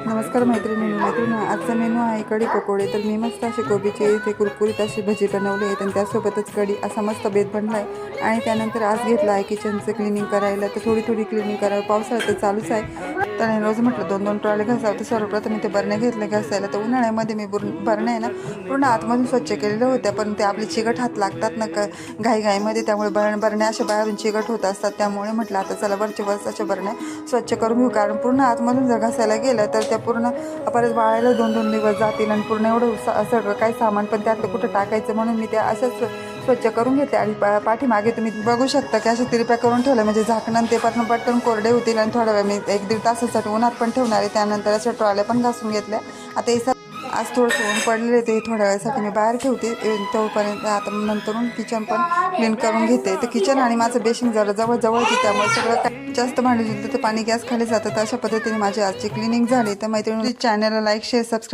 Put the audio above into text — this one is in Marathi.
नमस्कार मैत्रिणी, आजचा मेनू आहे कढी पकोडे। तर मी मस्त असे कोबीचे इथे कुरकुरीत अशी भजी बनवली आहेत आणि त्यासोबतच कढी असा मस्त बेत बनला आहे। आणि त्यानंतर आज घेतला आहे किचनचं क्लिनिंग करायला। तर थोडी क्लिनिंग करावं, पावसाळ्यात तर चालूच आहे। तर रोज म्हटलं 2-2 ट्रॉले घासावं। तर सर्वप्रथम इथे बरण्या घेतल्या घासायला। तर उन्हाळ्यामध्ये मी बरण्या आहे ना पूर्ण आतमधून स्वच्छ केलेल्या होत्या, पण ते आपले चिकट हात लागतात ना घाईमध्ये, त्यामुळे बरण्या अशा बाहेरून चिकट होत असतात। त्यामुळे म्हटलं आता चला वरच्या वर अशा बरण्या स्वच्छ करून घेऊ, कारण पूर्ण आतमधून जर घासायला गेलं तर त्या पूर्ण परत वाळायला 2-2 दिवस जातील आणि पूर्ण एवढं सगळं काही सामान पण त्यातलं कुठं टाकायचं, म्हणून मी त्या अशाच स्वच्छ करून घेते। आणि पाठीमागे तुम्ही बघू शकता की अशा तिरप्या करून ठेवल्या, म्हणजे झाकणं ते पटकन कोरडे होतील आणि थोड्या वेळ मी 1-1.5 तासासाठी उन्हात पण ठेवणार आहे। त्यानंतर अशा ट्रॉल्या पण घासून घेतल्या। आता हे आज थोडंसं ऊन पडलेले ते थोड्या वेळासाठी मी बाहेर ठेवते, तोपर्यंत आता नंतरून किचन पण क्लीन करून घेते। तर किचन आणि माझं बेसिंग जरा जवळ की त्यामुळे सगळं काही जास्त भांडी धुतलं तर पाणी गॅस खाली जातं। तर अशा पद्धतीने माझी आजची क्लिनिंग झाली। तर मैत्रिणी चॅनलला लाईक शेअर सबस्क्राईब